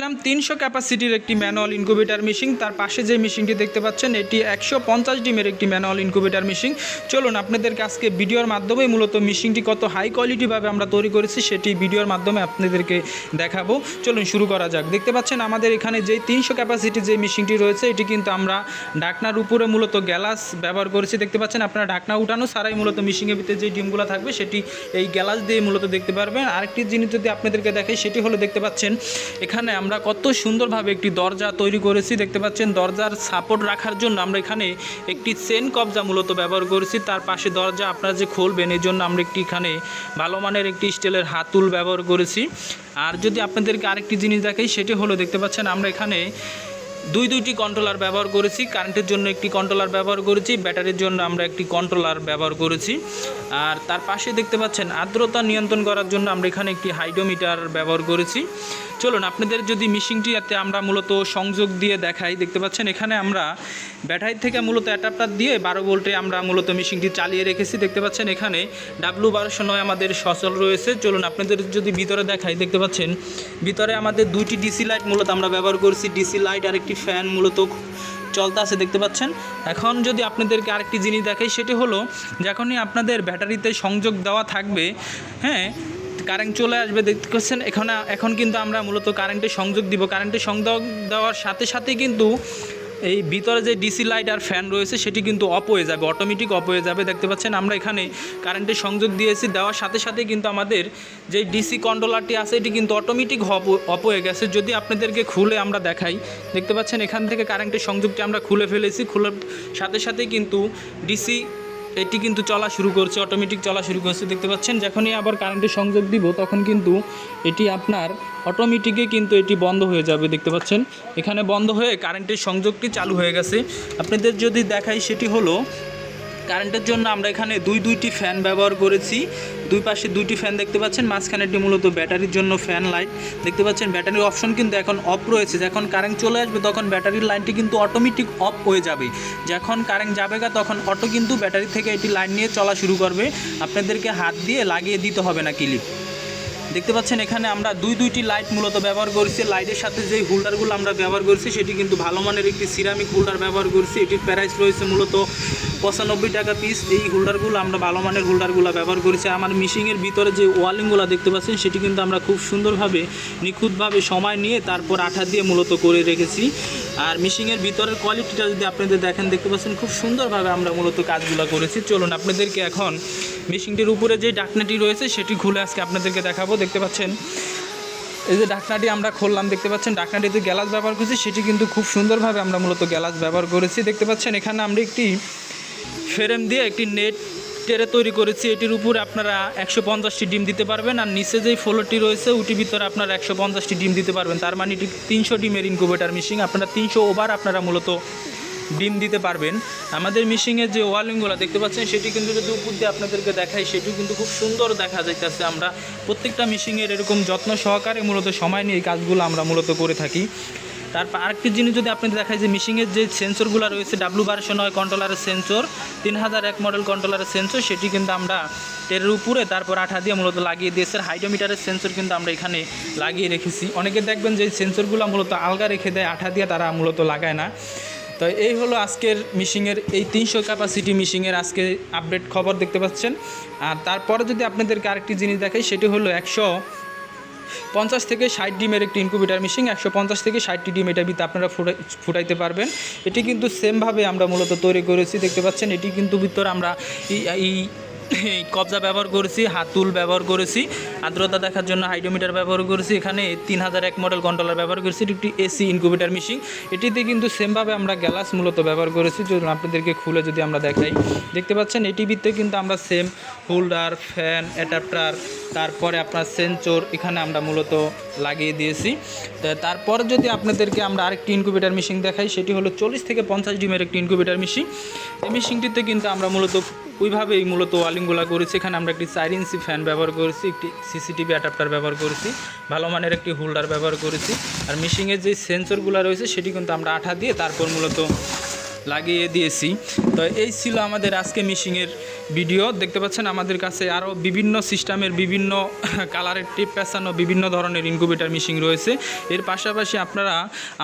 আসলাম 300 ক্যাপাসিটির একটি manual incubator machine. তার পাশে যে মেশিনটি দেখতে পাচ্ছেন এটি 150 ডিমের একটি ম্যানুয়াল ইনকিউবেটর মেশিন। চলুন আপনাদেরকে আজকে ভিডিওর মাধ্যমে মূলত মেশিনটি কত হাই কোয়ালিটিভাবে আমরা তৈরি করেছি সেটি ভিডিওর মাধ্যমে আপনাদেরকে দেখাবো। চলুন শুরু করা যাক। দেখতে পাচ্ছেন আমাদের এখানে যে 300 ক্যাপাসিটির যে মেশিনটি রয়েছে এটি কিন্তু আমরা ঢাকনার উপরে মূলত গ্যালাস ব্যবহার করেছি। দেখতে পাচ্ছেন আপনারা ঢাকনা উঠানো ছাড়াই মূলত মেশিনের ভিতরে যে ডিমগুলো থাকবে সেটি এই গ্যালাস দিয়ে মূলত দেখতে পারবেন। আরেকটি জিনিস যদি আপনাদেরকে দেখাই সেটি হলো দেখতে পাচ্ছেন এখানে আমরা কত সুন্দরভাবে একটি দরজা তৈরি করেছি। দেখতে পাচ্ছেন দরজার সাপোর্ট রাখার জন্য আমরা এখানে একটি চেন কবজা মূলত ব্যবহার করেছি। তার পাশে দরজা আপনারা যে খুলবেন এই জন্য আমরা একটি এখানে ভালো মানের একটি স্টিলের হাতুল ব্যবহার করেছি। আর যদি আপনাদেরকে আরেকটি জিনিস দেখাই সেটি হলো দেখতে পাচ্ছেন আমরা এখানে দুইটি কন্ট্রোলার ব্যবহার করেছি। কারেন্টের জন্য একটি কন্ট্রোলার ব্যবহার করেছি, ব্যাটারির জন্য আমরা একটি কন্ট্রোলার ব্যবহার করেছি। আর তার পাশে দেখতে পাচ্ছেন আর্দ্রতা নিয়ন্ত্রণ করার জন্য আমরা এখানে একটি হাইড্রোমিটার ব্যবহার করেছি। চলুন আপনাদের যদি মেশিনটিতে আমরা মূলত সংযোগ দিয়ে দেখাই। দেখতে পাচ্ছেন এখানে আমরা ব্যাটারি থেকে মূলত অ্যাডাপ্টার দিয়ে 12 ভোল্টে আমরা মূলত মেশিনটি চালিয়ে রেখেছি। দেখতে পাচ্ছেন এখানে W1209 আমাদের সচল রয়েছে। চলুন আপনাদের যদি ভিতরে দেখাই। দেখতে পাচ্ছেন ভিতরে আমাদের দুইটি ডিসি লাইট মূলত আমরা ব্যবহার করছি। ডিসি লাইট আর একটি ফ্যান মূলত চলতে আছে দেখতে পাচ্ছেন। এখন যদি আপনাদেরকে আরেকটি জিনিস দেখাই সেটি হলো যখনই আপনাদের ব্যাটারিতে সংযোগ দেওয়া থাকবে, হ্যাঁ, কারেন্ট চলে আসবে। দেখতে পাচ্ছেন এখন কিন্তু আমরা মূলত কারেন্টে সংযোগ দিব। কারেন্টে সংযোগ দেওয়ার সাথে সাথে কিন্তু এই ভিতরে যে ডিসি লাইট আর ফ্যান রয়েছে সেটি কিন্তু অফ হয়ে যাবে, অটোমেটিক অফ হয়ে যাবে। দেখতে পাচ্ছেন আমরা এখানে কারেন্টের সংযোগ দিয়েছি, দেওয়ার সাথে সাথে কিন্তু আমাদের যে ডিসি কন্ট্রোলারটি আছে এটি কিন্তু অটোমেটিক অফ হয়ে গেছে। যদি আপনাদেরকে খুলে আমরা দেখাই, দেখতে পাচ্ছেন এখান থেকে কারেন্টের সংযোগটি আমরা খুলে ফেলেছি। খোলার সাথে সাথে কিন্তু ডিসি এটি কিন্তু চলা শুরু করছে, অটোমেটিক চলা শুরু করছে। দেখতে পাচ্ছেন যখনই আবার কারেন্টের সংযোগ দিব তখন কিন্তু এটি আপনার অটোমেটিকে কিন্তু এটি বন্ধ হয়ে যাবে। দেখতে পাচ্ছেন এখানে বন্ধ হয়ে কারেন্টের সংযোগটি চালু হয়ে গেছে। আপনাদের যদি দেখাই সেটি হলো কারেন্টের জন্য আমরা এখানে দুইটি ফ্যান ব্যবহার করেছি। দুই পাশে দুইটি ফ্যান দেখতে পাচ্ছেন, মাঝখানেটি মূলত ব্যাটারির জন্য ফ্যান লাইট। দেখতে পাচ্ছেন ব্যাটারির অপশন কিন্তু এখন অফ রয়েছে। যখন কারেন্ট চলে আসবে তখন ব্যাটারির লাইনটি কিন্তু অটোমেটিক অফ হয়ে যাবে। যখন কারেন্ট যাবে তখন অটো কিন্তু ব্যাটারি থেকে এটি লাইন নিয়ে চলা শুরু করবে। আপনাদেরকে হাত দিয়ে লাগিয়ে দিতে হবে না ক্লিপ। দেখতে পাচ্ছেন এখানে আমরা দুইটি লাইট মূলত ব্যবহার করেছি। লাইটের সাথে যেই হোল্ডারগুলো আমরা ব্যবহার করেছি সেটি কিন্তু ভালো মানের একটি সিরামিক হোল্ডার ব্যবহার করেছি। এটির প্রাইস রয়েছে মূলত 95 টাকা পিস। এই হোল্ডারগুলো আমরা ভালো মানের হোল্ডারগুলো ব্যবহার করেছি। আমার মেশিনের ভিতরে যে ওয়ালিংগুলো দেখতে পাচ্ছেন সেটি কিন্তু আমরা খুব সুন্দরভাবে নিখুঁতভাবে সময় নিয়ে তারপর আঠা দিয়ে মূলত করে রেখেছি। আর মেশিনের ভিতরের কোয়ালিটিটা যদি আপনাদের দেখেন, দেখতে পাচ্ছেন খুব সুন্দরভাবে আমরা মূলত কাজগুলো করেছি। চলুন আপনাদেরকে এখন মেশিনটির উপরে যে ঢাকনাটি রয়েছে সেটি খুলে আজকে আপনাদেরকে দেখাবো। দেখতে পাচ্ছেন এই যে ঢাকনাটি আমরা খুললাম, দেখতে পাচ্ছেন ঢাকনাটিতে গ্যালাস ব্যবহার করেছি, সেটি কিন্তু খুব সুন্দরভাবে আমরা মূলত গ্যালাস ব্যবহার করেছি। দেখতে পাচ্ছেন এখানে আমরা একটি ফ্রেম দিয়ে একটি নেট টেরে তৈরি করেছি। এটির উপরে আপনারা 150টি ডিম দিতে পারবেন। আর নিচে যেই ফ্লোরটি রয়েছে ওটির ভিতরে আপনারা 150টি ডিম দিতে পারবেন। তার মানে এটি 300 ডিমের ইনকিউবেটর মেশিন। আপনারা 300 ওভার আপনারা মূলত ডিম দিতে পারবেন। আমাদের মেশিনের যে ওয়ালিংগুলো দেখতে পাচ্ছেন সেটি কিন্তু যদি উপর দিয়ে আপনাদেরকে দেখাই সেটি কিন্তু খুব সুন্দর দেখা যাইতেছে। আমরা প্রত্যেকটা মেশিনের এরকম যত্ন সহকারে মূলত সময় নিয়ে এই কাজগুলো আমরা মূলত করে থাকি। তারপর আরেকটি জিনিস যদি আপনাদের দেখাই যে মেশিনের যে সেন্সরগুলো রয়েছে W1209 কন্ট্রোলারের সেন্সর, 3001 মডেল কন্ট্রোলারের সেন্সর, সেটি কিন্তু আমরা টেরের উপরে তারপর আঠা দিয়ে মূলত লাগিয়ে দিয়েছে। হাইড্রোমিটারের সেন্সর কিন্তু আমরা এখানে লাগিয়ে রেখেছি। অনেকে দেখবেন যে সেন্সরগুলো মূলত আলগা রেখে দেয়, আঠা দিয়ে তারা মূলত লাগায় না। তো এই হলো আজকের মিশিংয়ের এই 300 ক্যাপাসিটি মিশিংয়ের আজকে আপডেট খবর দেখতে পাচ্ছেন। আর তারপরে যদি আপনাদেরকে আরেকটি জিনিস দেখাই সেটি হলো 150 থেকে 60 ডিমের একটি ইনকিউবেটর মেশিন। 150 থেকে 60টি ডিম এটার ভিতরে আপনারা ফুটাইতে পারবেন। এটি কিন্তু সেমভাবে আমরা মূলত তৈরি করেছি। দেখতে পাচ্ছেন এটি কিন্তু ভিতরে আমরা এই কবজা ব্যবহার করেছি, হাতুল ব্যবহার করেছি, আর্দ্রতা দেখার জন্য হাইড্রোমিটার ব্যবহার করেছি। এখানে 3001 মডেল কন্ট্রোলার ব্যবহার করেছি। এটি একটি এসি ইনকিউবেটর মেশিন। এটিতে কিন্তু সেমভাবে আমরা গ্যালাস মূলত ব্যবহার করেছি। যদি আপনাদেরকে খুলে যদি আমরা দেখাই, দেখতে পাচ্ছেন এটি ভিতরে কিন্তু আমরা সেম হোল্ডার, ফ্যান, অ্যাডাপ্টার, তারপরে আপনার সেন্সর এখানে আমরা মূলত লাগিয়ে দিয়েছি। তারপর যদি আপনাদেরকে আমরা আরেকটি ইনকিউবেটর মেশিন দেখাই সেটি হলো 40 থেকে 50 ডিমের একটি ইনকিউবেটর মেশিন। এই মেশিনটিতে কিন্তু আমরা মূলত ওইভাবেই মূলত ওয়ালিংগুলো করেছি। এখানে আমরা একটি 4 ইঞ্চি ফ্যান ব্যবহার করেছি, একটি সিসিটিভি অ্যাডাপ্টার ব্যবহার করেছি, ভালো মানের একটি হোল্ডার ব্যবহার করেছি। আর মেশিনের যে সেন্সরগুলো রয়েছে সেটি কিন্তু আমরা আঠা দিয়ে তারপর মূলত লাগিয়ে দিয়েছি। তো এই ছিল আমাদের আজকে মিশিংয়ের ভিডিও। দেখতে পাচ্ছেন আমাদের কাছে আরও বিভিন্ন সিস্টেমের বিভিন্ন কালারের টিপ পেঁচানো বিভিন্ন ধরনের ইনকিউবেটর মিশিং রয়েছে। এর পাশাপাশি আপনারা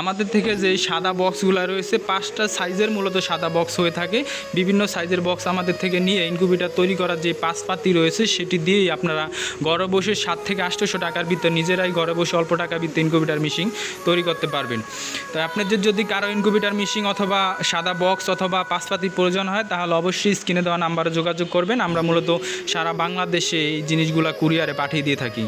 আমাদের থেকে যে সাদা বক্সগুলো রয়েছে 5টা সাইজের মূলত সাদা বক্স হয়ে থাকে, বিভিন্ন সাইজের বক্স আমাদের থেকে নিয়ে ইনকিউবেটর তৈরি করার যে পাতি রয়েছে সেটি দিয়েই আপনারা ঘরে বসে 700 থেকে 800 টাকার ভিতর নিজেরাই ঘরে বসে অল্প টাকার ভিতরে ইনকিউবেটর মিশিং তৈরি করতে পারবেন। তাই আপনাদের যদি কারো ইনকিউবেটর মিশিং অথবা সাদা বক্স অথবা পাতির প্রয়োজন হয় তাহলে অবশ্যই স্ক্রিনে দেওয়া নাম্বারে যোগাযোগ করবেন। আমরা মূলত সারা বাংলাদেশে এই জিনিসগুলো কুরিয়ারে পাঠিয়ে দিয়ে থাকি।